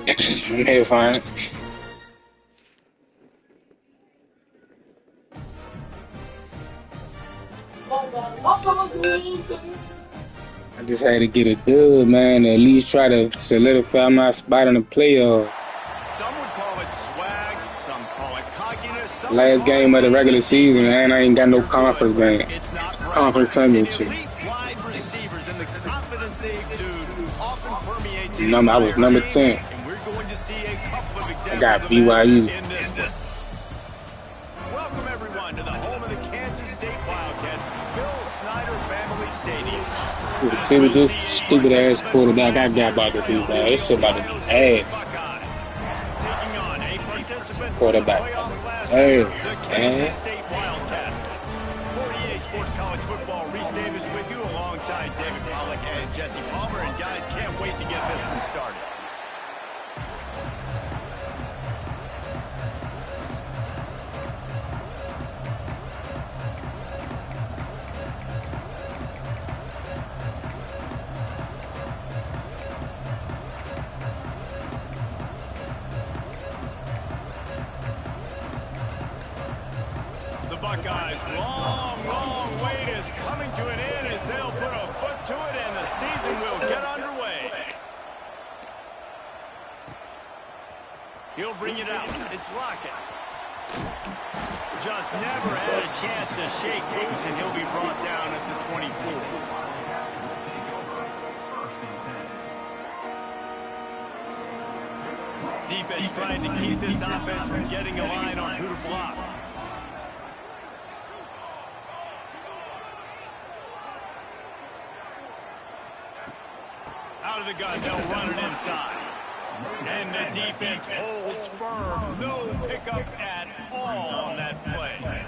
I'm here fine. I just had to get a dub, man, to at least try to solidify my spot in the playoff. Some would call it swag, some call it cockiness, some Last call game it of the regular naivety. season, man, I ain't got no You're conference good. game. It's not Conference bragging. And championship. elite wide receivers and the confidence they exude often permeates an I was entire number team, 10. and we're going to see a couple of I examples got of BYU. that in this one. Welcome, everyone, to the home of the Kansas State Wildcats, Bill Snyder Family Stadium. See what this stupid ass quarterback I got about to do, man. This shit about to be ass. Taking on a participant Quarterback playoff last year, ass, the man. Kansas State Wildcats. For EA Sports College Football, Reese Davis with you alongside David Pollack and Jesse Palmer. And guys, can't wait to get this one started. The Buckeyes' long wait is coming to an end as they'll put a foot to it and the season will get underway. He'll bring it out. It's Lockett. Just never had a chance to shake loose, and he'll be brought down at the 24. Defense trying to keep this offense from getting a line on who to block. Out of the gun, they'll run it inside. And the defense holds firm. No pickup at all on that play.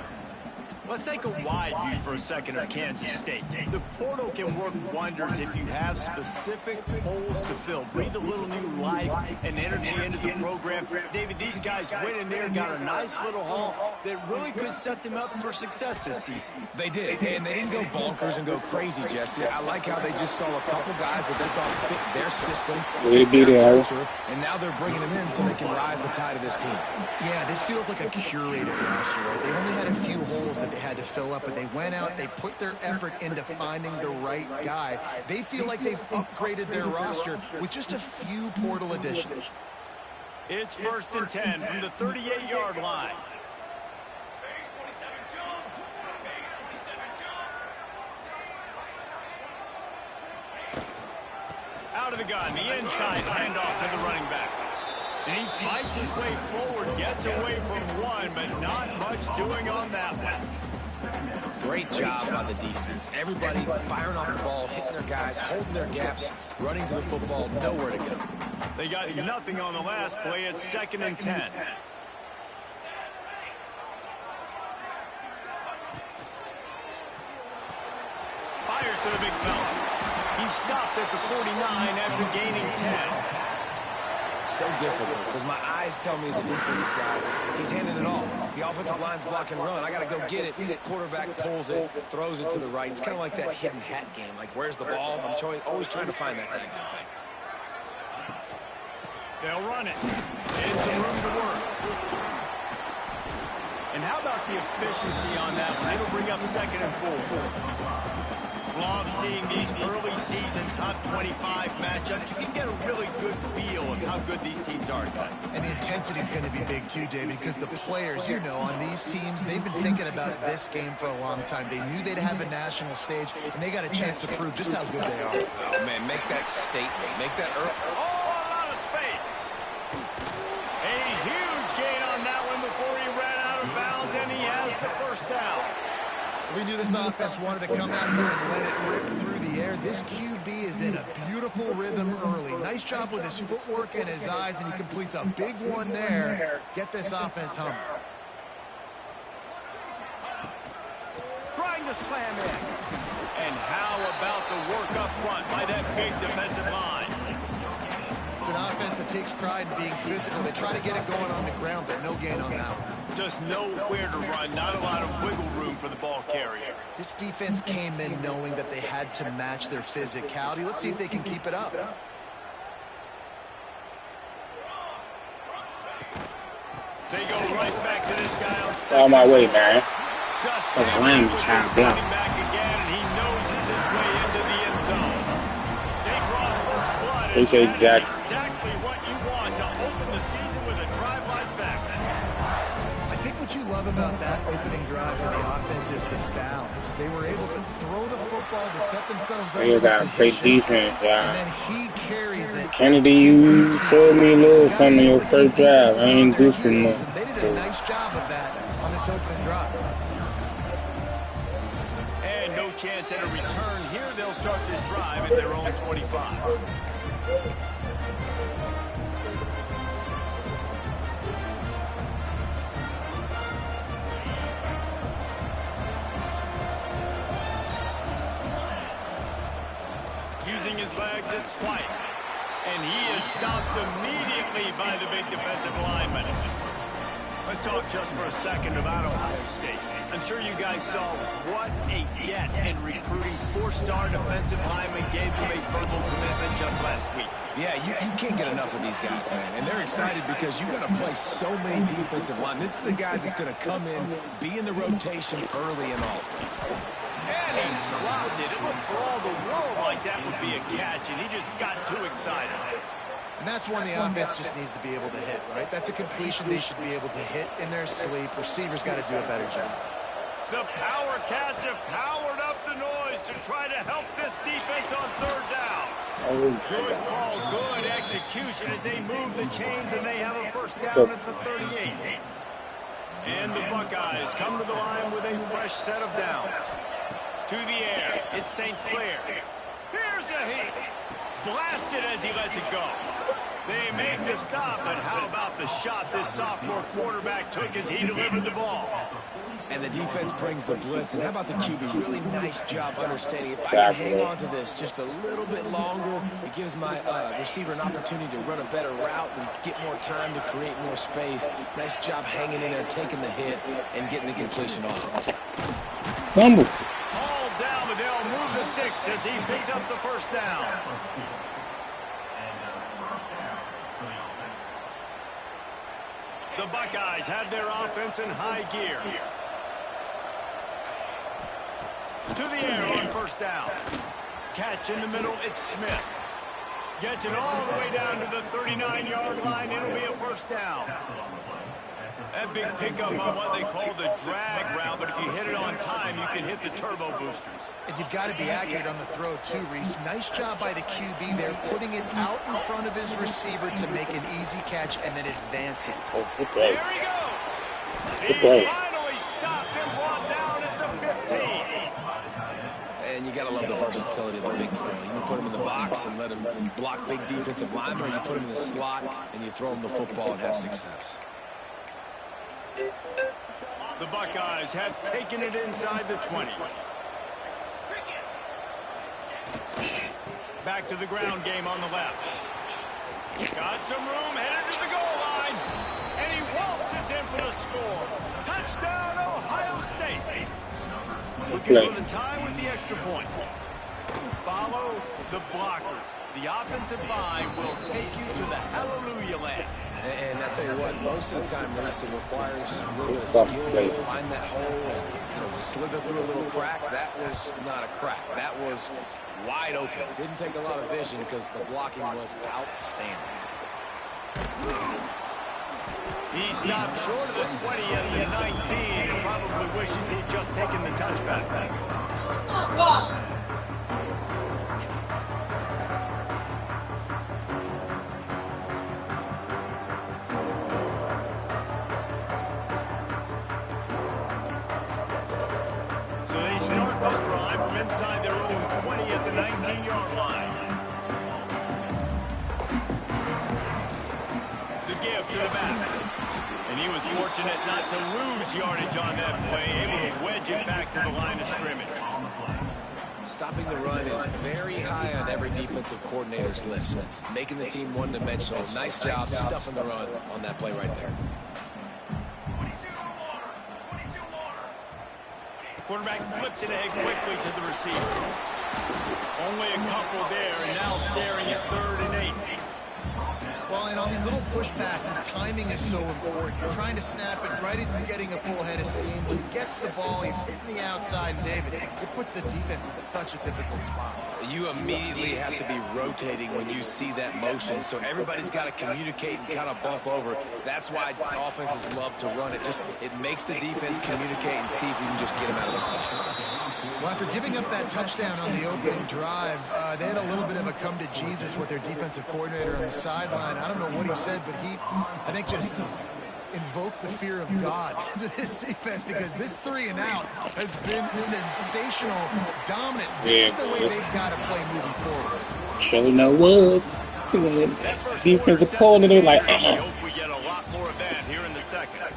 Let's take a wide view for a second of Kansas State. The portal can work wonders if you have specific holes to fill. Breathe a little new life and energy into the program. David, these guys went in there, got a nice little haul that really could set them up for success this season. They did, and they didn't go bonkers and go crazy, Jesse. I like how they just saw a couple guys that they thought fit their system, fit their culture, and now they're bringing them in so they can rise the tide of this team. Yeah, this feels like a curated roster, right? They only had a few holes that they had to fill up, but they went out, they put their effort into finding the right guy. They feel like they've upgraded their roster with just a few portal additions. It's 1st and 10 from the 38-yard line. Out of the gun, the inside handoff to the running back. And he fights his way forward, gets away from one, but not much doing on that one. Great job by the defense. Everybody firing off the ball, hitting their guys, holding their gaps, running to the football, nowhere to go. They got nothing on the last play. It's 2nd and 10. Fires to the big fella. He stopped at the 49 after gaining 10. So difficult because my eyes tell me as a defensive guy, he's handing it off. The offensive line's block and run. I got to go get it. Quarterback pulls it, throws it to the right. It's kind of like that hidden hat game. Like, where's the ball? I'm always trying to find that thing. They'll run it. And some room to work. And how about the efficiency on that one? It'll bring up 2nd and 4. Love seeing these early season top 25 matchups. You can get a really good feel of how good these teams are, guys. And the intensity is going to be big too, David, because the players, you know, on these teams, they've been thinking about this game for a long time. They knew they'd have a national stage, and they got a chance to prove just how good they are. Oh, man, make that statement. Make that early. Oh, a lot of space. A huge gain on that one before he ran out of bounds, and he has the first down. We knew this offense wanted to come out here and let it rip through the air. This QB is in a beautiful rhythm early. Nice job with his footwork and his eyes, and he completes a big one there. Get this offense humming. Trying to slam in. And how about the work up front by that big defensive line? It's an offense that takes pride in being physical. They try to get it going on the ground, but no gain on that one. Just nowhere to run, not a lot of wiggle room for the ball carrier. This defense came in knowing that they had to match their physicality. Let's see if they can keep it up. They go right back to this guy on It's all my way, man. Just Fucking Lamb trying to block. back again, and he noses his way into the end zone. They draw first blood, and Appreciate you, that is Jackson. exactly what you want to open the season with a drive like that. I think what you love about that opening drive for the offense is the balance. They were able to throw the football to set themselves up. They got great defense, And y'all. then he carries it. Kennedy, you showed me a little something in your first drive. I ain't do too much. And they did a nice job of that on this opening drive. And no chance at a return here. They'll start this drive at their own 25. Using his legs, it's White. And he is stopped immediately by the big defensive lineman. Let's talk just for a second about Ohio State. I'm sure you guys saw what a get in recruiting. Four-star defensive lineman gave them a verbal commitment just last week. Yeah, you can't get enough of these guys, man. And they're excited because you've got to play so many defensive line. This is the guy that's going to come in, be in the rotation early and often. And he dropped it. It looked for all the world like that would be a catch, and he just got too excited. And that's one the offense just needs to be able to hit, right? That's a completion they should be able to hit in their sleep. Receivers got to do a better job. The Power Cats have powered up the noise to try to help this defense on third down. Good call, good execution as they move the chains, and they have a first down at the 38. And the Buckeyes come to the line with a fresh set of downs. To the air, it's St. Clair. Here's a hit. Blasted as he lets it go. They make the stop, but how about the shot this sophomore quarterback took as he delivered the ball? And the defense brings the blitz. And how about the QB? Really nice job understanding. If I can hang on to this just a little bit longer, it gives my receiver an opportunity to run a better route and get more time to create more space. Nice job hanging in there, taking the hit, and getting the completion off. Fumble. All down, but they'll move the sticks as he picks up the first down. The Buckeyes have their offense in high gear. To the air on first down. Catch in the middle, it's Smith. Gets it all the way down to the 39-yard line. It'll be a first down. That big pickup on what they call the drag route, but if you hit it on time, you can hit the turbo boosters. And you've got to be accurate on the throw, too, Reese. Nice job by the QB there, putting it out in front of his receiver to make an easy catch and then advance it. There he goes. He's finally stopped and brought down at the 15. And you got to love the versatility of the big throw. You can put him in the box and let him block big defensive linemen, or you put him in the slot and you throw him the football and have success. The Buckeyes have taken it inside the 20. Back to the ground game on the left. Got some room, headed to the goal line. And he waltzes in for the score. Touchdown, Ohio State. Looking for the tie with the extra point. Follow the blockers. The offensive line will take you to the hallelujah land. And I tell you what, most of the time, Reese, it requires a little bit of skill to find that hole and slither through a little crack. That was not a crack. That was wide open. Didn't take a lot of vision because the blocking was outstanding. He stopped short of the 20 at the 19 and probably wishes he'd just taken the touchback. Oh, God. So they start this drive from inside their own 20 at the 19-yard line. The give to the back. And he was fortunate not to lose yardage on that play, able to wedge it back to the line of scrimmage. Stopping the run is very high on every defensive coordinator's list. Making the team one-dimensional. Nice job stuffing the run on that play right there. Quarterback flips it ahead quickly to the receiver. Only a couple there, and now staring at 3rd and 8. Well, and on these little push passes, timing is so important. You're trying to snap it right as he's getting a full head of steam. When he gets the ball, he's hitting the outside, and David, it puts the defense in such a difficult spot. You immediately have to be rotating when you see that motion, so everybody's got to communicate and kind of bump over. That's why offenses love to run it. It makes the defense communicate and see if you can just get him out of the spot. Well, after giving up that touchdown on the opening drive, they had a little bit of a come to Jesus with their defensive coordinator on the sideline. I don't know what he said, but he, I think, just invoked the fear of God into this defense, because this 3-and-out has been sensational, dominant. This is the way they've got to play moving forward. Sure no wood. Defensive coordinator like, We get a lot more of that here in the second.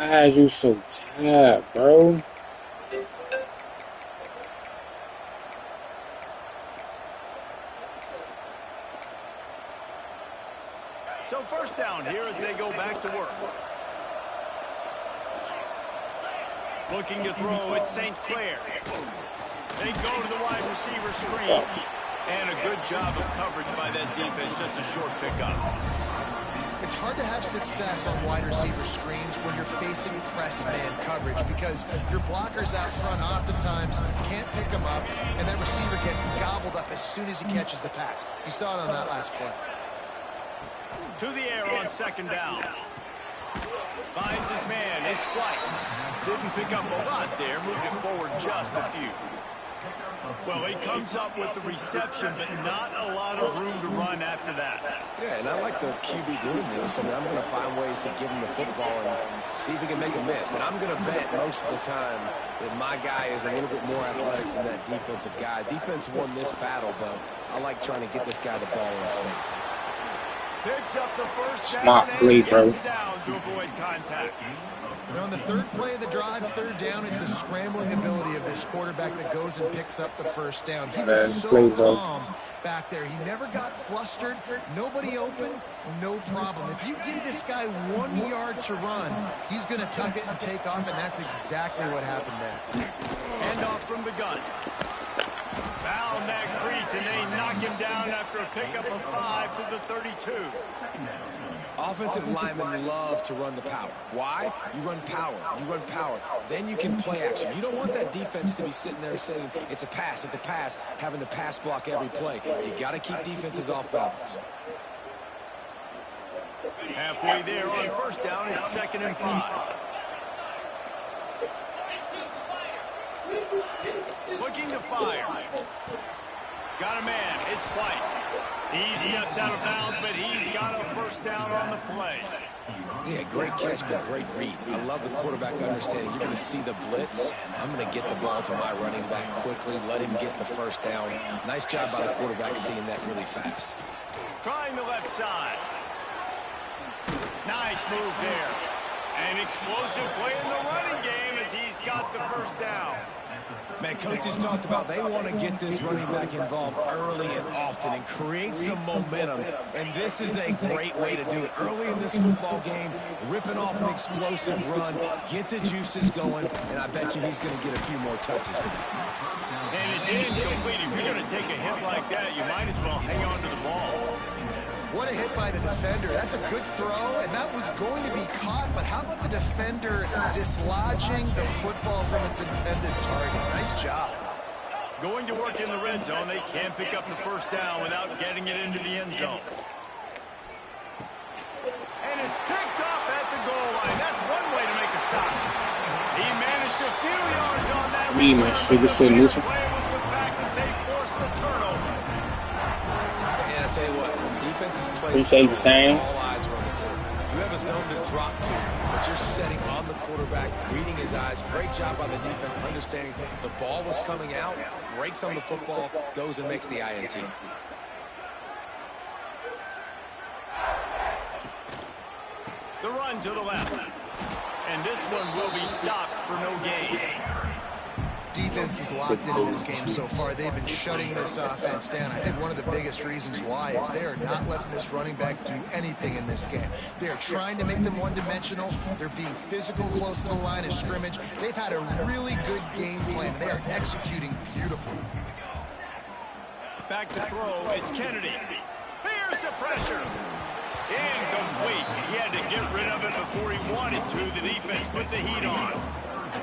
why is you so tired, bro? So first down here as they go back to work. Looking to throw, it's St. Clair. They go to the wide receiver screen. And a good job of coverage by that defense, just a short pickup. It's hard to have success on wide receiver screens when you're facing press man coverage, because your blockers out front oftentimes can't pick them up, and that receiver gets gobbled up as soon as he catches the pass. You saw it on that last play. To the air on second down. Finds his man. It's White. Didn't pick up a lot there. Moved it forward just a few. Well, he comes up with the reception, but not a lot of room to run after that. Yeah, and I like the QB doing this. I mean, I'm going to find ways to give him the football and see if he can make a miss. And I'm going to bet most of the time that my guy is a little bit more athletic than that defensive guy. Defense won this battle, but I like trying to get this guy the ball in space. Picks up the first down Smart play, and bro. gets down to avoid contact. And on the third play of the drive, third down, it's the scrambling ability of this quarterback that goes and picks up the first down. He was so calm back there. He never got flustered. Nobody open, no problem. If you give this guy 1 yard to run, he's going to tuck it and take off, and that's exactly what happened there. Hand off from the gun. Found that crease, and they knock him down after a pickup of 5 to the 32. Offensive linemen love to run the power. Why? You run power. You run power. Then you can play action. You don't want that defense to be sitting there saying, it's a pass, having to pass block every play. You got to keep defenses off balance. Halfway there on first down, it's 2nd and 5. Looking to fire. Got a man. It's White. He steps out of bounds, but he's got a first down on the play. Yeah, great catch, but great read. I love the quarterback understanding. You're going to see the blitz. I'm going to get the ball to my running back quickly, let him get the first down. Nice job by the quarterback seeing that really fast. Trying the left side. Nice move there. An explosive play in the running game as he's got the first down. Man, coaches talked about they want to get this running back involved early and often and create some momentum. And this is a great way to do it. Early in this football game, ripping off an explosive run, get the juices going, and I bet you he's going to get a few more touches today. And it's incomplete. If you're going to take a hit like that, you might as well hang on to the ball. What a hit by the defender. That's a good throw, and that was going to be caught, but how about the defender dislodging the football from its intended target? Nice job. Going to work in the red zone, they can't pick up the first down without getting it into the end zone. And it's picked off at the goal line. That's one way to make a stop. He managed a few yards on that return. The play was the fact that they forced the turnover. And I tell you what, defenses play Appreciate the same. all eyes are on the quarterback. You have a zone to drop to, but you're setting on the quarterback, reading his eyes. Great job by the defense, understanding the ball was coming out, breaks on the football, goes and makes the INT. The run to the left. And this one will be stopped for no gain. Defense is locked into this game so far. They've been shutting this offense down. I think one of the biggest reasons why is they are not letting this running back do anything in this game. They are trying to make them one-dimensional. They're being physical close to the line of scrimmage. They've had a really good game plan. They are executing beautifully. Back to throw. It's Kennedy. Here's Here's the pressure. Incomplete. He had to get rid of it before he wanted to. The defense put the heat on.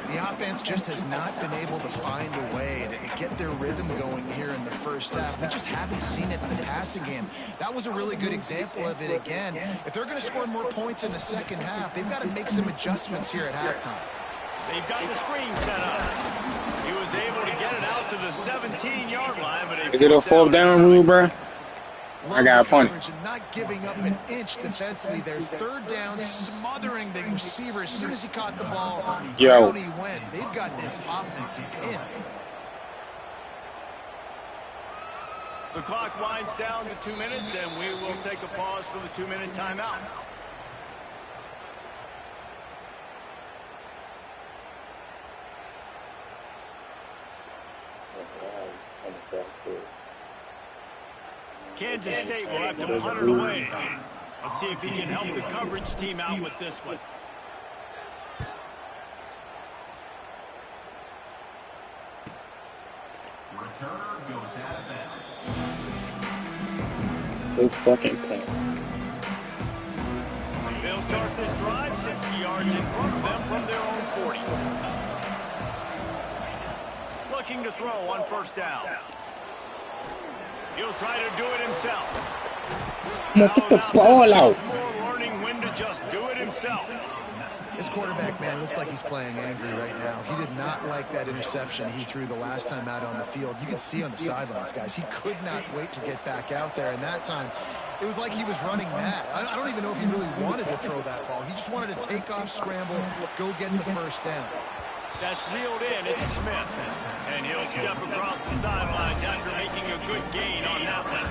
The offense just has not been able to find a way to get their rhythm going here in the first half. We just haven't seen it in the passing game. That was a really good example of it again. If they're going to score more points in the second half, they've got to make some adjustments here at halftime. They've got the screen set up. He was able to get it out to the 17-yard line. But is it a fourth down rule, bro? I got a punt. And not giving up an inch defensively. Their third down, smothering the receiver as soon as he caught the ball. Down he went. They've got this offense pinned. The clock winds down to 2 minutes, and we will take a pause for the 2-minute timeout. Kansas State will have to punt it away. Let's see if he can help the coverage team out with this one. Returner goes out of bounds. Good fucking punt. They'll start this drive 60 yards in front of them from their own 40. Looking to throw on first down. He'll try to do it himself. I'm gonna get the ball out. Learning when to just do it himself. This quarterback, man, looks like he's playing angry right now. He did not like that interception he threw the last time out on the field. You can see on the sidelines, guys, he could not wait to get back out there. And that time, it was like he was running mad. I don't even know if he really wanted to throw that ball. He just wanted to take off, scramble, go get the first down. That's reeled in. It's Smith. And he'll step across the sidelines after making a good gain on that one.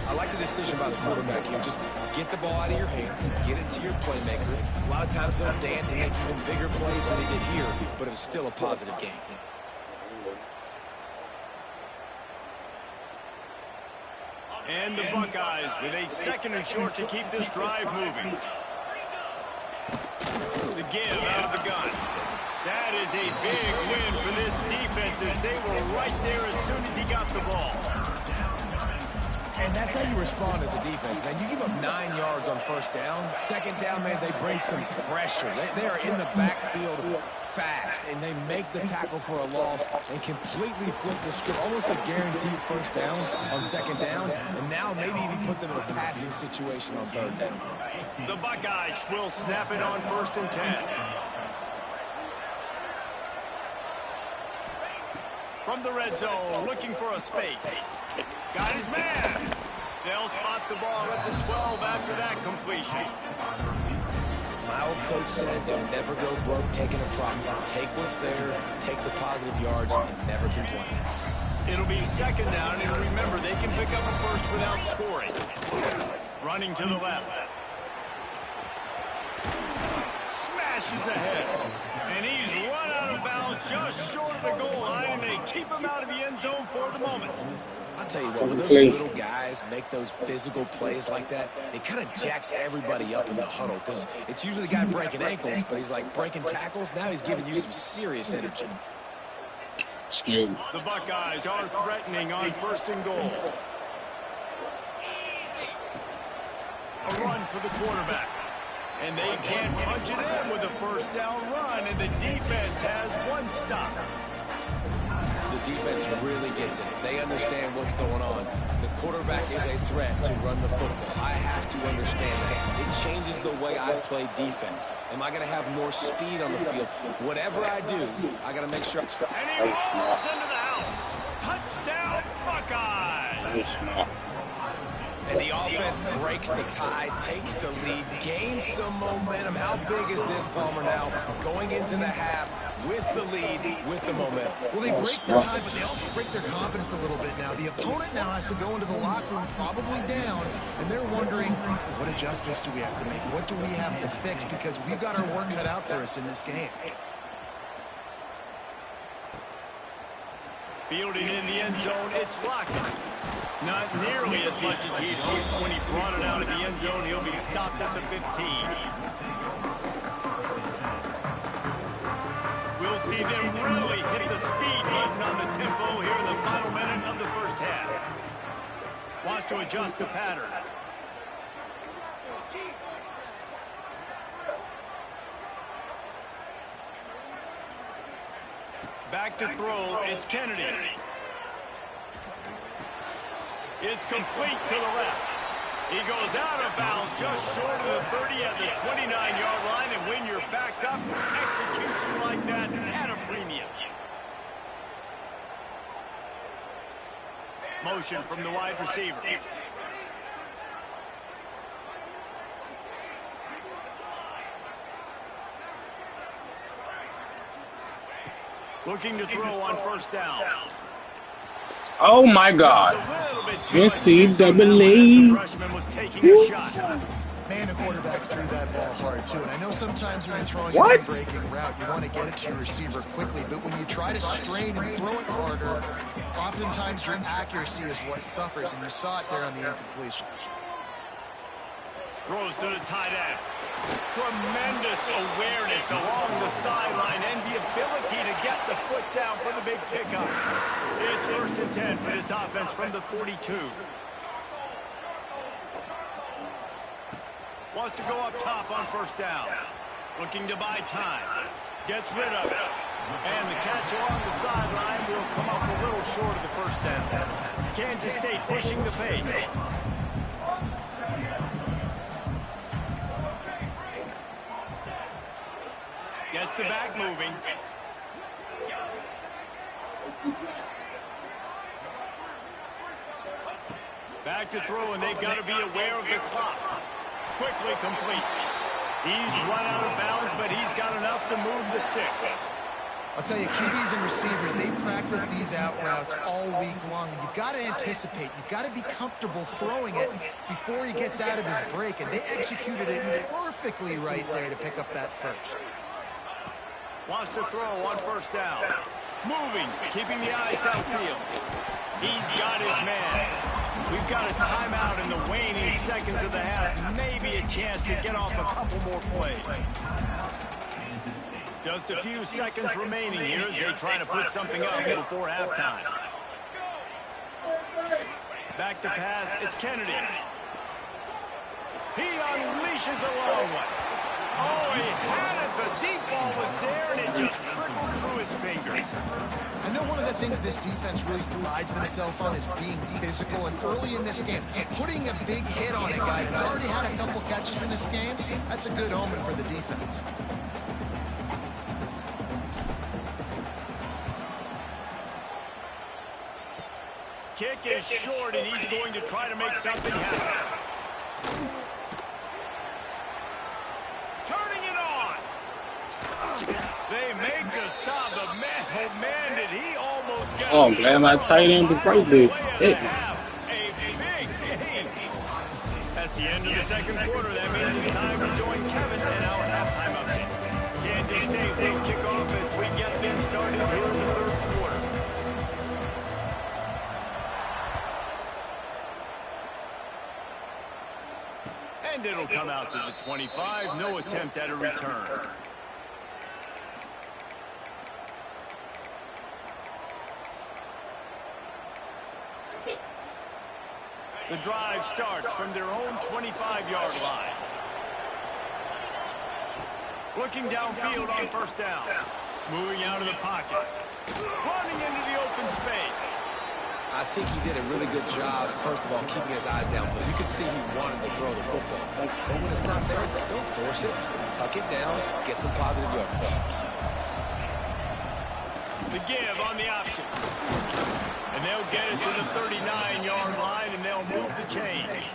I like the decision by the quarterback here. Just get the ball out of your hands, get it to your playmaker. A lot of times he'll dance and make even bigger plays than he did here, but it was still a positive game. And the Buckeyes with a 2nd and short to keep this drive moving. The give out of the gun. That is a big win for this defense as they were right there as soon as he got the ball. And that's how you respond as a defense, man. You give up 9 yards on first down. Second down, man, they bring some pressure. They are in the backfield fast, and they make the tackle for a loss and completely flip the script. Almost a guaranteed first down on second down, and now maybe even put them in a passing situation on third down. The Buckeyes will snap it on 1st and 10. From the red zone, looking for a space. Got his man. They'll spot the ball at the 12 after that completion. My old coach said, don't never go broke taking a profit. Take what's there, take the positive yards, and never complain. It'll be 2nd down, and remember, they can pick up a first without scoring. Running to the left. Smashes ahead. And he's run out of bounds just short of the goal line, and they keep him out of the end zone for the moment. I'll tell you what, when those little guys make those physical plays like that, it kind of jacks everybody up in the huddle because it's usually the guy breaking ankles, but he's like breaking tackles. Now he's giving you some serious energy. Excuse me. The Buckeyes are threatening on 1st and goal. A run for the quarterback. And they can't punch it in with a first down run, and the defense has one stop. The defense really gets it. They understand what's going on. The quarterback is a threat to run the football. I have to understand that. It changes the way I play defense. Am I going to have more speed on the field? Whatever I do, I got to make sure. And he rolls into the house. Touchdown, Buckeyes. And the offense breaks the tie, takes the lead, gains some momentum. How big is this, Palmer, now? Going into the half with the lead, with the momentum. Well, they break the tie, but they also break their confidence a little bit now. The opponent now has to go into the locker room probably down, and they're wondering, what adjustments do we have to make? What do we have to fix? Because we've got our work cut out for us in this game. Fielding in the end zone, it's Lockett. Not nearly as much as he'd hoped when he brought it out of the end zone. He'll be stopped at the 15. We'll see them really hit the speed button on the tempo here in the final minute of the first half. Wants to adjust the pattern. Back to throw, it's Kennedy. It's complete to the left. He goes out of bounds just short of the 30 at the 29-yard line, and when you're backed up, execution like that at a premium. Motion from the wide receiver. Looking to throw on first down. Oh my God. NCAA. Freshman was taking a shot. Man, the quarterback threw that ball hard, too. And I know sometimes when you're throwing a breaking route, you want to get it to your receiver quickly. But when you try to strain and throw it harder, oftentimes your accuracy is what suffers. And you saw it there on the incompletion. Throws to the tight end. Tremendous awareness along the sideline and the ability to get the foot down for the big pickup. It's 1st and 10 for this offense from the 42. Wants to go up top on first down. Looking to buy time. Gets rid of it. And the catch along the sideline will come up a little short of the first down. Kansas State pushing the pace. Gets the back moving. Back to throw, and they've got to be aware of the clock. Quickly complete. He's run out of bounds, but he's got enough to move the sticks. I'll tell you, QBs and receivers, they practice these out routes all week long. You've got to anticipate. You've got to be comfortable throwing it before he gets out of his break, and they executed it perfectly right there to pick up that first. Wants to throw on first down. Moving, keeping the eyes downfield. He's got his man. We've got a timeout in the waning seconds of the half. Maybe a chance to get off a couple more plays. Just a few seconds remaining here as they try to put something up before halftime. Back to pass, it's Kennedy. He unleashes a long one. Oh, he had it. The deep ball was there, and it just trickled through his fingers. I know one of the things this defense really prides themselves on is being physical, and early in this game, putting a big hit on a guy that's already had a couple catches in this game, that's a good omen for the defense. Kick is short, and he's going to try to make something happen. Turning it on. They make the stop, but man, oh man, did he almost get Oh, I'm glad my tight end was right there. A big game. That's the end of the second quarter. That means it's time to join Kevin in our halftime update. Kansas State will kick off as we get things started here in the third quarter. And it'll come out to the 25. No attempt at a return. The drive starts from their own 25-yard line. Looking downfield on first down. Moving out of the pocket. Running into the open space. I think he did a really good job, first of all, keeping his eyes downfield. You could see he wanted to throw the football. But when it's not there, don't force it. Tuck it down, get some positive yardage. The give on the option. And they'll get it to the 39-yard line, and they'll move the change.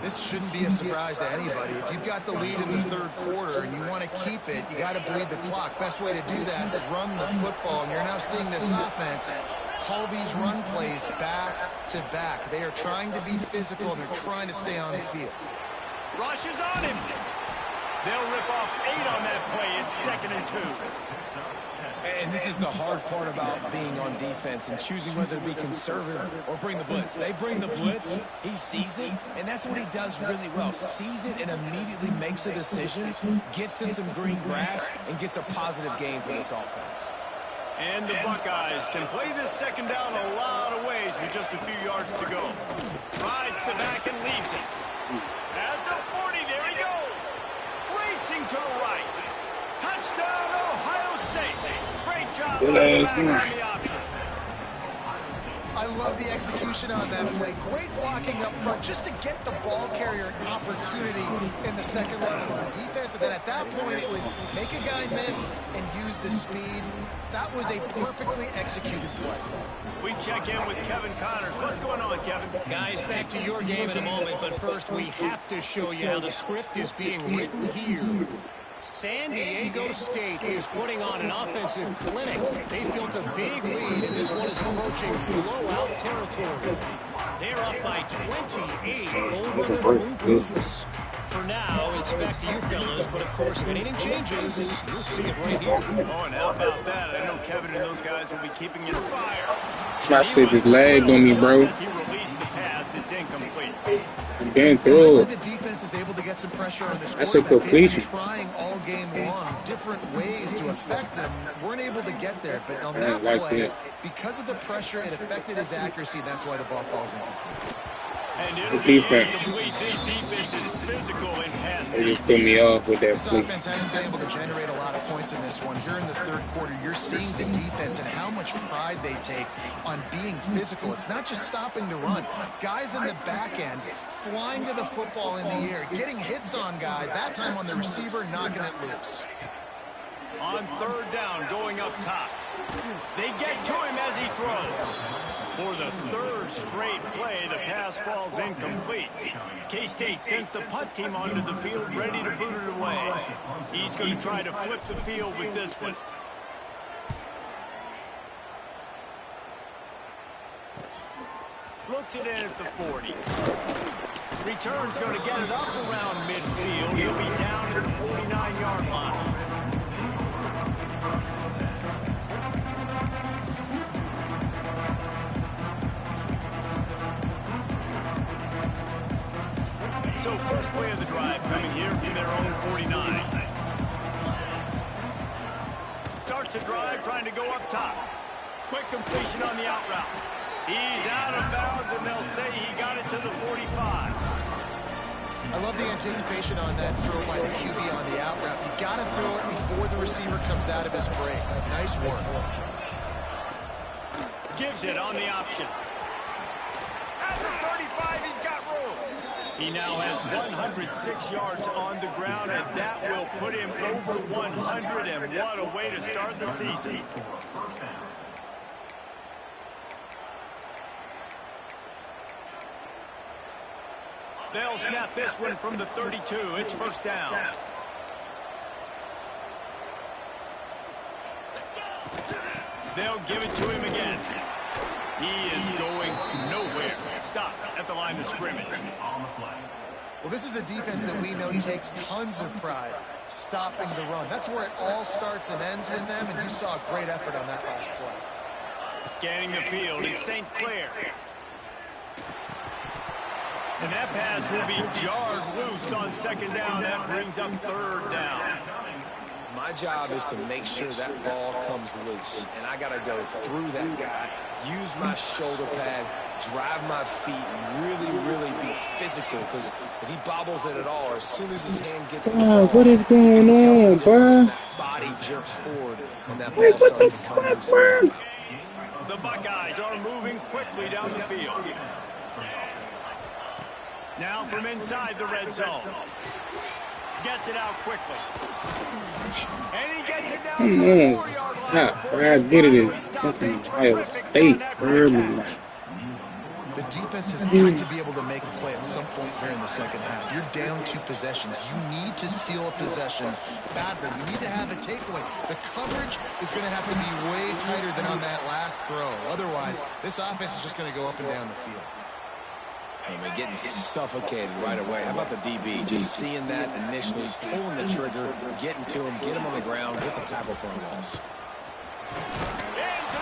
This shouldn't be a surprise to anybody. If you've got the lead in the third quarter and you want to keep it, you got to bleed the clock. Best way to do that, run the football. And you're now seeing this offense call these run plays back to back. They are trying to be physical, and they're trying to stay on the field. Rush is on him. They'll rip off 8 on that play. It's 2nd and 2. And this is the hard part about being on defense and choosing whether to be conservative or bring the blitz. They bring the blitz, he sees it, and that's what he does really well. Sees it and immediately makes a decision, gets to some green grass, and gets a positive gain for this offense. And the Buckeyes can play this second down a lot of ways with just a few yards to go. Rides the back and leaves it. At the 40, there he goes. Racing to the right. Touchdown, Ohio State. Great shot. Good ass one. On the option. I love the execution on that play. Great blocking up front just to get the ball carrier an opportunity in the second level of the defense. And then at that point, it was make a guy miss and use the speed. That was a perfectly executed play. We check in with Kevin Connors. What's going on, Kevin? Guys, back to your game in a moment, but first we have to show you how the script is being written here. San Diego State is putting on an offensive clinic. They've built a big lead, and this one is approaching blowout territory. They're up by 28 over the Blue Goose. For now, it's back to you fellas, but of course, if anything changes, you'll see it right here. Oh, and how about that? I know Kevin and those guys will be keeping it fire. My shit just lagged on me, bro. As he released the pass, it's incomplete. Been through The it. defense is able to get some pressure on this That's a quarterback. completion. They've been trying all game long, different ways to affect him. Weren't able to get there, but on that like play, that. because of the pressure, it affected his accuracy, and that's why the ball falls incomplete. And it'll The be defense. incomplete. This defense is physical in pass They just threw me off with that This flick. offense hasn't been able to generate a lot of points in this one. Here in the third quarter, you're seeing the defense and how much pride they take on being physical. It's not just stopping the run. Guys in the back end flying to the football in the air, getting hits on guys, that time on the receiver, knocking it loose. On third down, going up top. They get to him as he throws. For the third straight play, the pass falls incomplete. K-State sends the punt team onto the field, ready to boot it away. He's going to try to flip the field with this one. Looks it in at the 40. Return's going to get it up around midfield. He'll be down at the 49-yard line. So first play of the drive coming here from their own 49. Starts a drive trying to go up top. Quick completion on the out route. He's out of bounds, and they'll say he got it to the 45. I love the anticipation on that throw by the QB on the out route. You got to throw it before the receiver comes out of his break. Nice work. Gives it on the option. At the 35, he's got room. He now has 106 yards on the ground, and that will put him over 100, and what a way to start the season. They'll snap this one from the 32. It's first down. They'll give it to him again. He is going nowhere. Stop at the line of scrimmage. Well, this is a defense that we know takes tons of pride stopping the run. That's where it all starts and ends with them, and you saw a great effort on that last play. Scanning the field, it's St. Clair. And that pass will be jarred loose on second down. That brings up third down. My job is to make sure that ball comes loose, and I got to go through that guy, use my shoulder pad, drive my feet, and really be physical, because if he bobbles it at all, or as soon as his hand gets to the ball, What is going on, bro? that body jerks forward, and that ball starts to come loose. The Buckeyes are moving quickly down the field. Now from inside the red zone. Gets it out quickly. And he gets it down Come to the on. 4-yard line. How before good his it ball is. stopped Fucking a Ohio terrific State. on that Early. catch. The defense has got to be able to make a play at some point here in the second half. You're down 2 possessions. You need to steal a possession badly. You need to have a takeaway. The coverage is going to have to be way tighter than on that last throw. Otherwise, this offense is just going to go up and down the field. And we're getting suffocated right away. How about the DB? Just seeing that initially, pulling the trigger, getting to him, get him on the ground, get the tackle for a loss. Into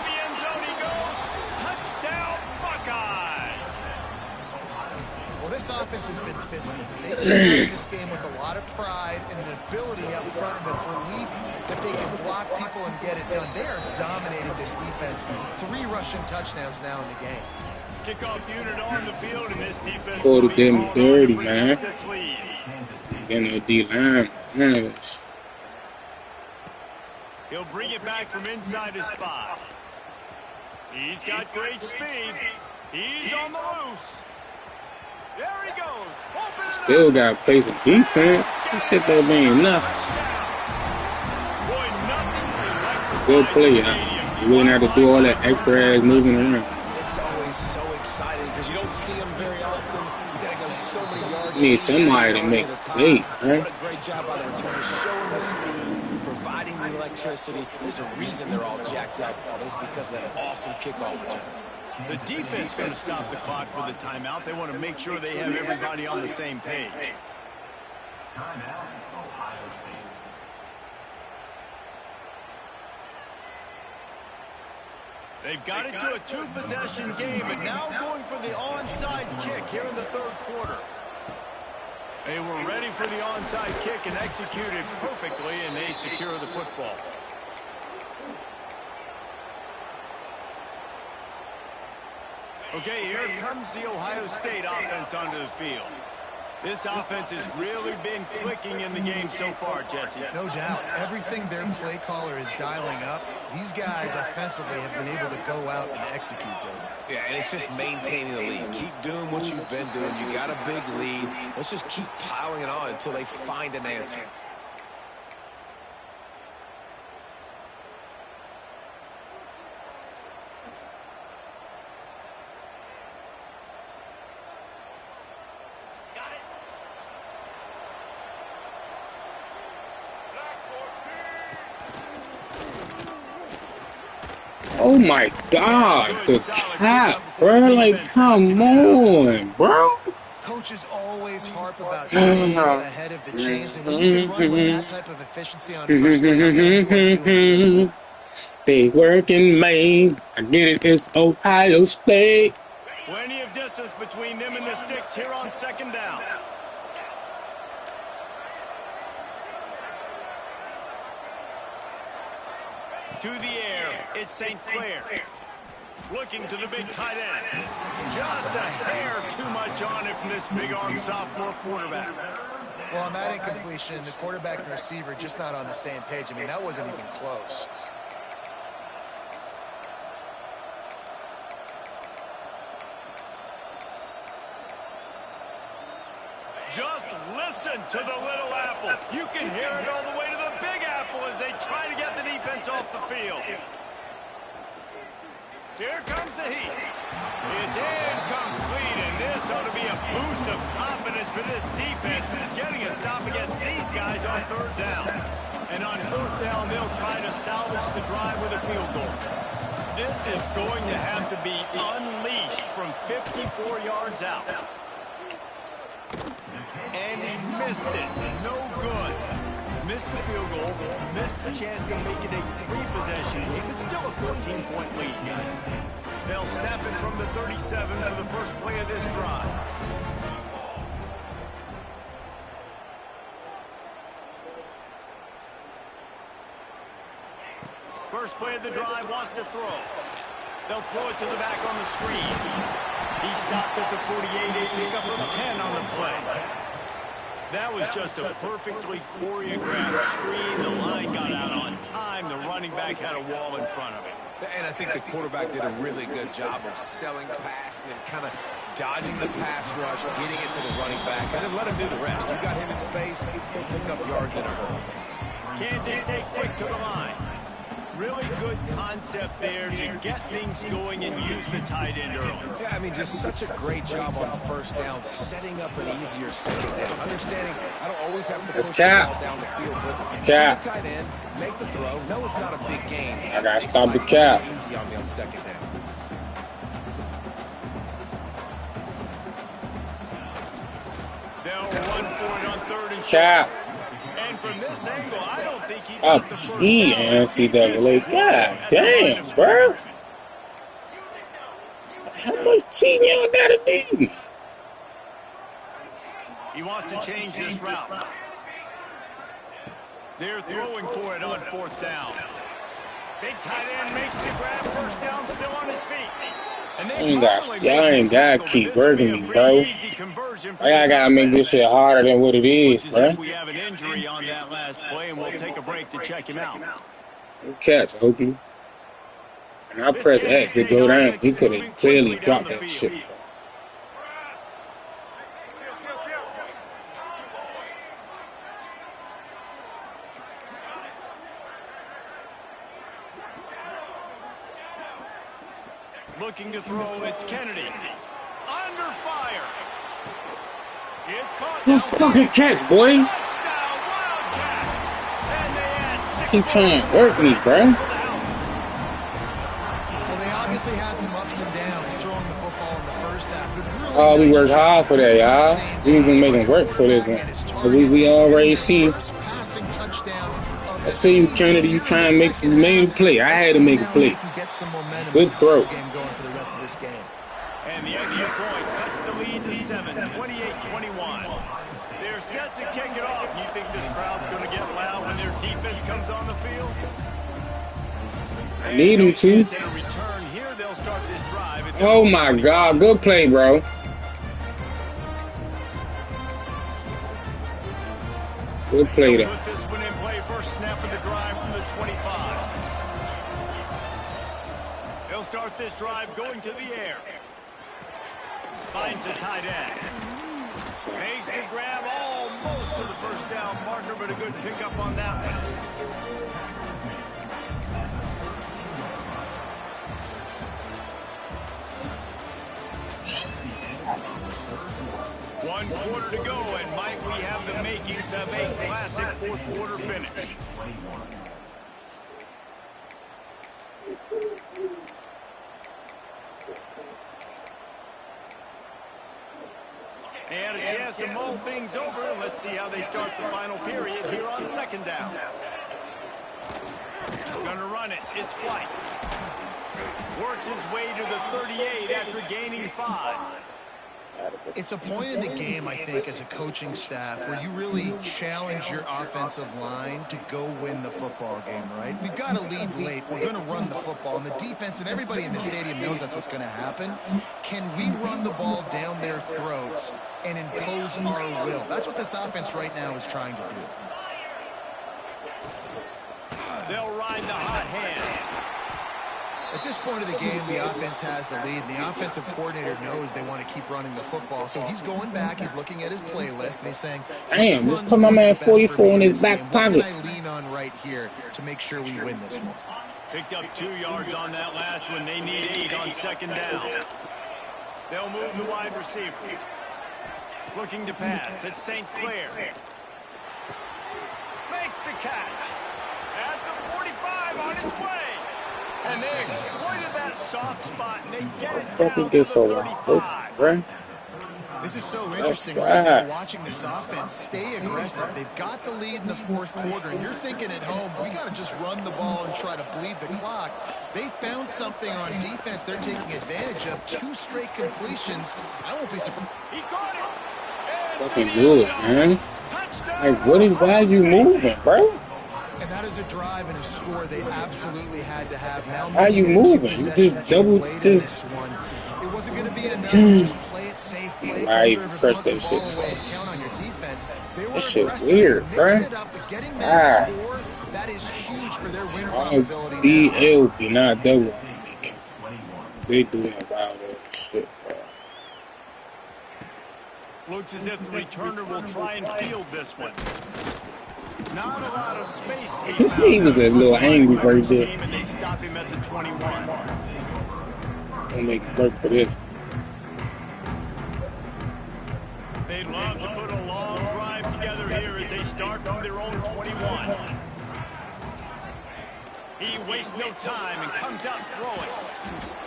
the end zone he goes. Touchdown, Buckeyes. Well, this offense has been physical. They came out of this game with a lot of pride and an ability up front and a belief that they can block people and get it done. They are dominating this defense. 3 rushing touchdowns now in the game. Kickoff unit on the field, and this defense Oh, will the be damn called dirty, on to man. protect this lead. Getting a D-line. None of this. He'll bring it back from inside his 5. He's got great speed. He's on the loose. There he goes. Open it Still up. got to play some defense. This shit don't mean nothing. Boy, nothing Good play. stadium. You wouldn't have to do all that extra ass moving around. It's always so exciting because you don't see them very often. You got to go so many yards. You need somebody to make late, right? What a great job by the returners, showing the speed, providing the electricity. There's a reason they're all jacked up, and it's because of that awesome kickoff return. The defense going to stop the clock with a timeout. They want to make sure they have everybody on the same page. Timeout, Ohio State. They've got it to a 2-possession game, but now going for the onside kick here in the 3rd quarter. They were ready for the onside kick and executed perfectly, and they secure the football. Okay, here comes the Ohio State offense onto the field. This offense has really been clicking in the game so far, Jesse. No doubt. Everything their play caller is dialing up, these guys offensively have been able to go out and execute them. Yeah, and it's just maintaining the lead. Keep doing what you've been doing. You got a big lead. Let's just keep piling it on until they find an answer. Oh my God, the cap, bro. Like, come on, bro. Coaches always harp about staying ahead of the chains, and when you can run with that type of efficiency on first down, you are doing just that. They working, man. I get it. It's Ohio State. Plenty of distance between them and the sticks here on 2nd down. To the air, it's St. Clair. Looking to the big tight end. Just a hair too much on it from this big-arm sophomore quarterback. Well, on that incompletion, the quarterback and receiver just not on the same page. I mean, that wasn't even close. Just listen to the little apple. You can hear it all the way to the big apple as they try to get the defense off the field. Here comes the heat. It's incomplete, and this ought to be a boost of confidence for this defense, getting a stop against these guys on 3rd down. And on 4th down, they'll try to salvage the drive with a field goal. This is going to have to be unleashed from 54 yards out. And he missed it. No good. Missed the field goal. Missed the chance to make it a 3-possession game. It's still a 14-point lead, guys. They'll snap it from the 37 for the first play of this drive. First play of the drive, wants to throw. They'll throw it to the back on the screen. He stopped at the 48, they pick up a 10 on the play. That was just a perfectly choreographed screen. The line got out on time. The running back had a wall in front of him. And I think the quarterback did a really good job of selling pass and then kind of dodging the pass rush, getting it to the running back, and then let him do the rest. You got him in space, he'll pick up yards in a hurry. Kansas State quick to the line. Really good concept there to get things going and use the tight end early. Yeah, I mean, just such a great job on 1st down, setting up an easier 2nd down. Understanding I don't always have to push the ball down the field, but see the tight end, make the throw. No, it's not a big game. I gotta stop the cap. Easy on me on 2nd down. They'll run for it on 3rd and Cap. And from this angle, I don't think he Up G NCAA. God damn, bro. How much cheating y'all gotta do? He wants to change this route. They're throwing for it on 4th down. Big tight end makes the grab, 1st down, still on his feet. Y'all ain't gotta keep working me, bro. I gotta make this shit harder than what it is, bro. We have an injury on that last play, and we'll take a break to check him out. Good catch, Oakley. And I This press Kansas X to State go down. offense He is could have moving clearly quickly down dropped the that field. shit. Looking to throw, it's Kennedy. Under fire. It's caught Good downfield. fucking catch, boy. Touchdown, Wildcats. And they add 6 Keep trying to more work me, points bro. to the house. Well, they obviously had some ups and downs throwing the football in the first half. But really Oh, we nice worked hard job for that, y'all. on the We was gonna same make page. him work for this one. Quarterback and his But target, we already getting see. their first passing touchdown of I the see you, season Kennedy. You here in trying the to make second some main half. play. I Let's had to see make a now if play. they can get some momentum Good with the throw. game going for the rest of this game. And the extra point cuts the lead to 7, 28-21. They're set to kick it off. You think this crowd's going to get loud when their defense comes on the field? I need him to. Chance at a return here. They'll start this drive at their Oh own my 25. God. Good play, bro. Good play They'll there. put this one in play. First snap of the drive from the 25. They'll start this drive going to the air. Finds the tight end. Makes the grab almost to the first down marker, but a good pickup on that one. One quarter to go, and might we have the makings of a classic fourth quarter finish. They had a chance to mull things over. Let's see how they start the final period here on second down. Gonna run it. It's White. Works his way to the 38 after gaining 5. It's a point in the game, I think, as a coaching staff where you really challenge your offensive line to go win the football game, right? We've got to lead late. We're going to run the football. And the defense and everybody in the stadium knows that's what's going to happen. Can we run the ball down their throats and impose our will? That's what this offense right now is trying to do. They'll ride the hot hand. At this point of the game, the offense has the lead, and the offensive coordinator knows they want to keep running the football. So he's going back, he's looking at his playlist, and he's saying, Damn, just put my man 44 in his back pocket. what can I lean on right here to make sure we win this one? Picked up 2 yards on that last one. They need 8 on second down. They'll move the wide receiver. Looking to pass. It's St. Clair. Makes the catch. At the 45 on its way. And they exploited that soft spot, and they get it down to the 35. Right? This is so interesting right now, watching this offense stay aggressive. They've got the lead in the fourth quarter, and you're thinking at home, we got to just run the ball and try to bleed the clock. They found something on defense they're taking advantage of. 2 straight completions. I won't be surprised. He caught it. Fucking good, man. Like, why are you moving, bro? And that is a drive and a score they absolutely had to have. Now, how you moving? You just double just. It wasn't going to be enough to just play it safe, play it conservative, that shit. away, and count on your defense. They were That shit aggressive, weird, mixed bro. it up, but getting that score, that is huge for their win probability now. BLB, not double. They do that wild ass shit, bro. Looks as if the returner will try and field this one. Not a lot of space to be found. He was a little angry right there. And they stop him at the 21. Don't make it work for this. They'd love to put a long drive together here as they start from their own 21. He wastes no time and comes out throwing.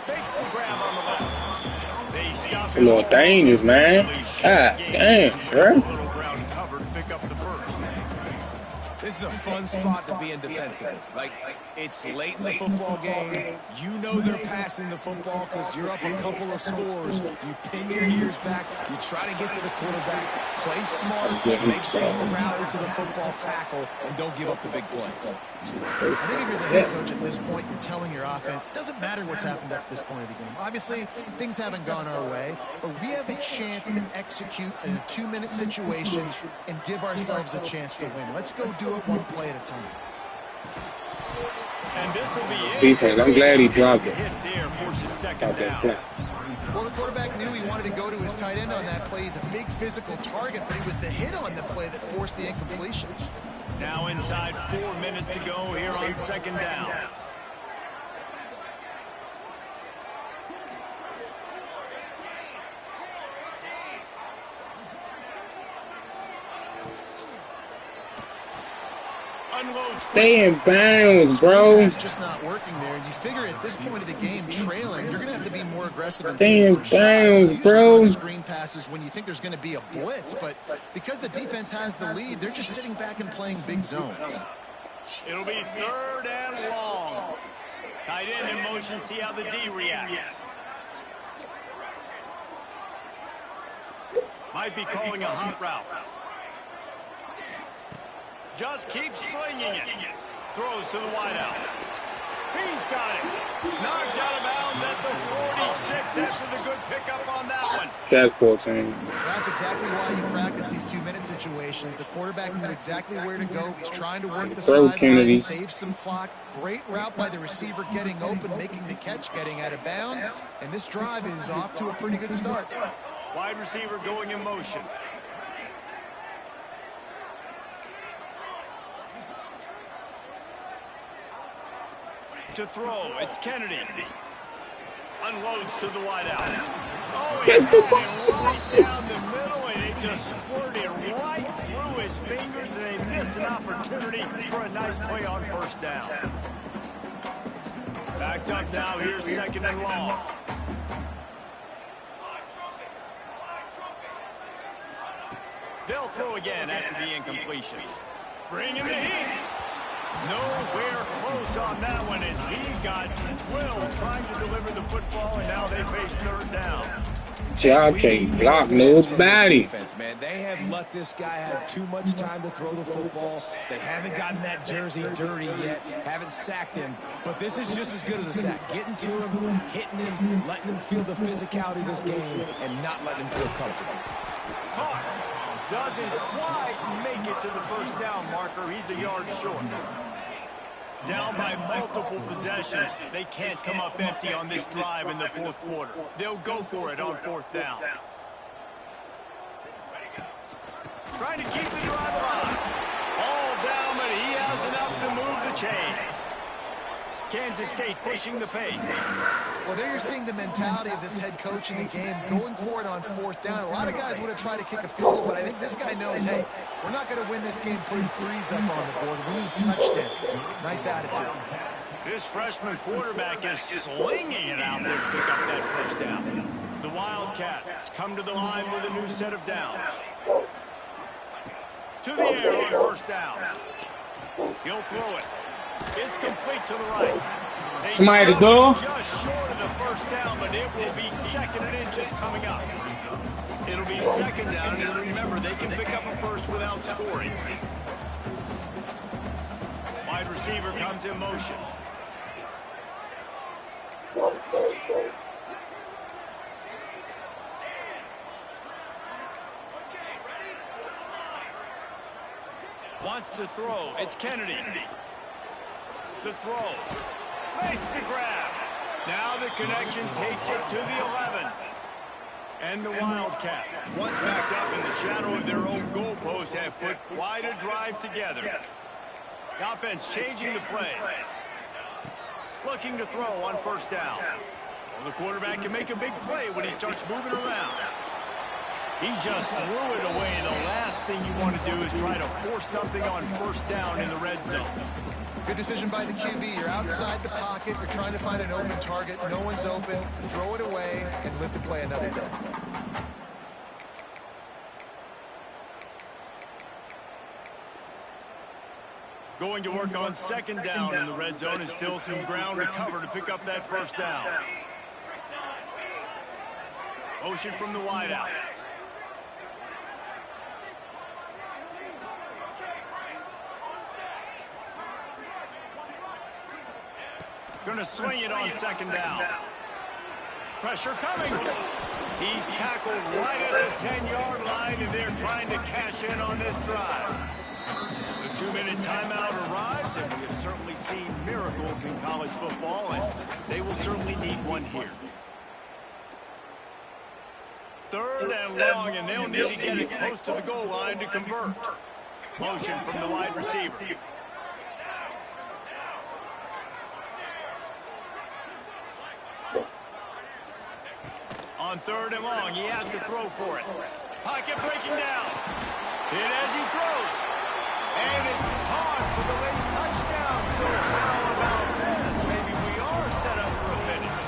Makes the grab on the left. They stop It's a little dangerous, man. God damn, bro. Ground cover to pick up the first. This is a fun spot to be in defensively. Like, it's late in the football game. You know they're passing the football because you're up a couple of scores. You pin your ears back. You try to get to the quarterback. Play smart. Make sure you rally to the football tackle and don't give up the big plays. I think if you're the head coach at this point, you're telling your offense, it doesn't matter what's happened up to this point of the game. Obviously, things haven't gone our way, but we have a chance to execute in a 2-minute situation and give ourselves a chance to win. Let's go do it one play at a time. And this will be it. Defense, I'm glad he dropped it. Hit there forces second Stop that down. play. Well, the quarterback knew he wanted to go to his tight end on that play. He's a big physical target, but it was the hit on the play that forced the incompletion. Now inside 4 minutes to go here on second down. Stay in bounds, bro. It's just not working there. You figure at this point of the game, trailing, you're going to have to be more aggressive and Stay take in some shots. bounds, You bro. usually run screen passes when you think there's going to be a blitz, but because the defense has the lead, they're just sitting back and playing big zones. It'll be 3rd and long. Tight end in motion, see how the D reacts. Might be calling a hot route. Just keeps slinging it. Throws to the wideout. He's got it. Knocked out of bounds at the 46 after the good pickup on that one. Catch 14. That's exactly why you practice these 2-minute situations. The quarterback knew exactly where to go. He's trying to work the Throw, Kennedy. sideline, save some clock. Great route by the receiver getting open, making the catch, getting out of bounds. And this drive is off to a pretty good start. Wide receiver going in motion. To throw, it's Kennedy. Unloads to the wideout. Oh, he had it right down the middle, and it just squirted right through his fingers, and they missed an opportunity for a nice play on first down. Backed up now, here's 2nd and long. They'll throw again after the incompletion. Bring him the heat. Nowhere close on that one as he got drilled trying to deliver the football, and now they face 3rd down. Y'all can't block nobody. Defense, man. They have let this guy have too much time to throw the football. They haven't gotten that jersey dirty yet, haven't sacked him, but this is just as good as a sack. Getting to him, hitting him, letting him feel the physicality of this game, and not letting him feel comfortable. Caught. Doesn't quite make it to the first down marker. He's a yard short. Down by multiple possessions. They can't come up empty on this drive in the 4th quarter. They'll go for it on 4th down. Trying to keep the drive alive. All down, but he has enough to move the chains. Kansas State pushing the pace. Well, there you're seeing the mentality of this head coach in the game, going for it on 4th down. A lot of guys would have tried to kick a field goal, but I think this guy knows, hey, we're not going to win this game putting threes up on the board. We need touchdowns. Nice attitude. This freshman quarterback is slinging it out there to pick up that first down. The Wildcats come to the line with a new set of downs. To the air on first down. He'll throw it. It's complete to the right. Somebody to go. Just short of the first down, but it will be 2nd and inches coming up. It'll be 2nd down, and remember, they can pick up a first without scoring. Wide receiver comes in motion. Wants to throw. It's Kennedy. The throw. Makes the grab. Now the connection takes it to the 11. And the Wildcats, once backed up in the shadow of their own goalpost, have put quite a drive together. The offense changing the play. Looking to throw on first down. Well, the quarterback can make a big play when he starts moving around. He just threw it away. The last thing you want to do is try to force something on first down in the red zone. Good decision by the QB. You're outside the pocket. You're trying to find an open target. No one's open. Throw it away and live to play another day. Going to work on 2nd down in the red zone, and still some ground to cover to pick up that first down. Motion from the wideout. Going to swing it on 2nd down. Pressure coming. He's tackled right at the 10-yard line, and they're trying to cash in on this drive. The 2-minute timeout arrives, and we have certainly seen miracles in college football, and they will certainly need one here. 3rd and long, and they'll need to get it close to the goal line to convert. Motion from the wide receiver. On 3rd and long, he has to throw for it. Pocket breaking down. Hit as he throws. And it's caught for the late touchdown. So how about this? Maybe we are set up for a finish.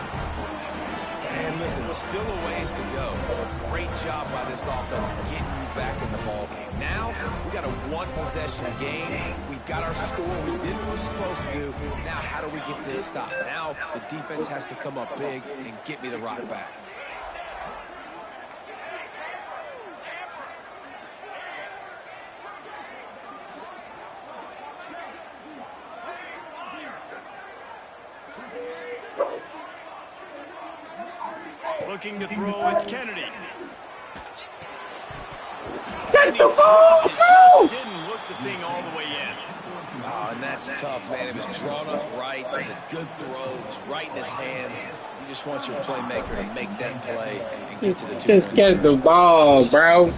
And listen, still a ways to go. A great job by this offense getting you back in the ball game. Now, we got a one-possession game. We got our score. We did what we're supposed to do. Now, how do we get this stopped? Now, the defense has to come up big and get me the rock back. Looking to throw, it's Kennedy. Get the ball! Just didn't look the thing all the way in. Oh, and that's tough, man. It was drawn up right. It was a good throw. It was right in his hands. You just want your playmaker to make that play and get to the 2-point Just get the ball, bro.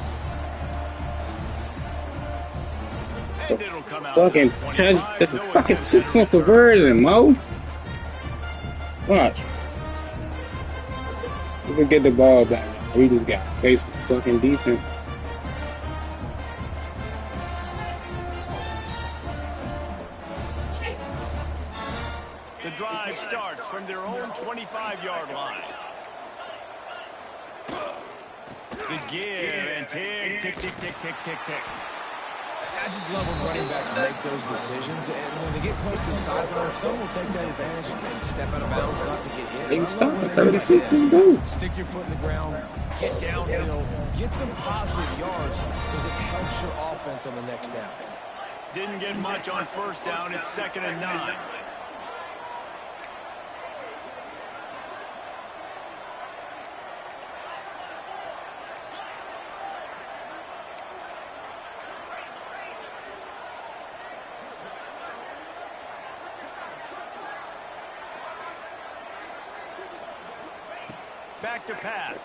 And it'll come out Fucking touch. It's a fucking 2-point conversion, Mo. Watch. We can get the ball back. We just got face fucking defense. The drive starts from their own 25-yard line. The give and tick, tick, tick, tick, tick, tick, tick. I just love when running backs make those decisions, and when they get close to the sideline, some will take that advantage and step out of bounds not to get hit. They can stop at 36 and go. Stick your foot in the ground, get downhill, get some positive yards because it helps your offense on the next down. Didn't get much on 1st down. It's 2nd and 9. Back to pass.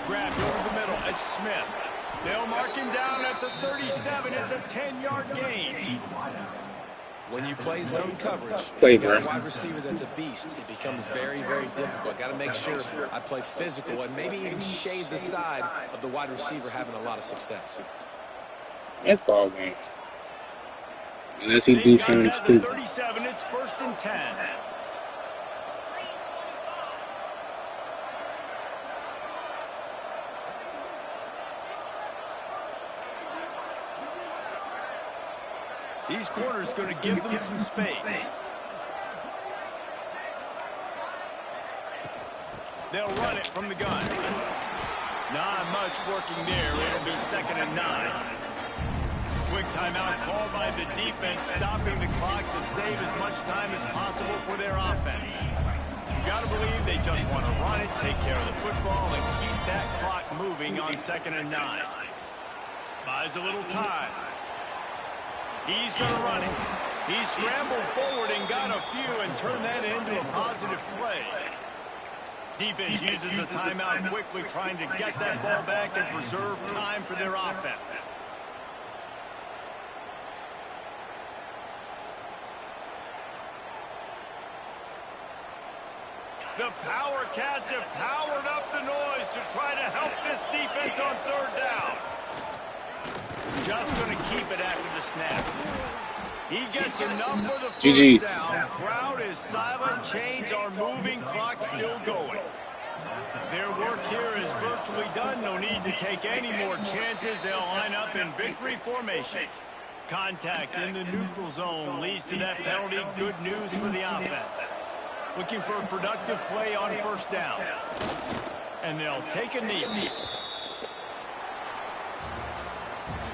Grabbed over the middle. It's Smith. They'll mark him down at the 37. It's a 10-yard gain. When you play zone coverage, Play, you got a bro. wide receiver that's a beast. It becomes very, very difficult. Got to make sure I play physical and maybe even shade the side of the wide receiver having a lot of success. That's ball game. Unless he They do got something that to stupid. 37. It's 1st and 10. These corners going to give them some space. They'll run it from the gun. Not much working there. It'll be 2nd and 9. Quick timeout called by the defense, stopping the clock to save as much time as possible for their offense. You got to believe they just want to run it, take care of the football, and keep that clock moving on 2nd and 9. Buys a little time. He's going to run it. He scrambled forward and got a few and turned that into a positive play. Defense uses a timeout quickly, trying to get that ball back and preserve time for their offense. The Power Cats have powered up the noise to try to help this defense on 3rd down. Just going to keep it after the snap. He gets enough for the 1st down. Crowd is silent. Chains are moving. Clock still going. Their work here is virtually done. No need to take any more chances. They'll line up in victory formation. Contact in the neutral zone leads to that penalty. Good news for the offense. Looking for a productive play on 1st down. And they'll take a knee.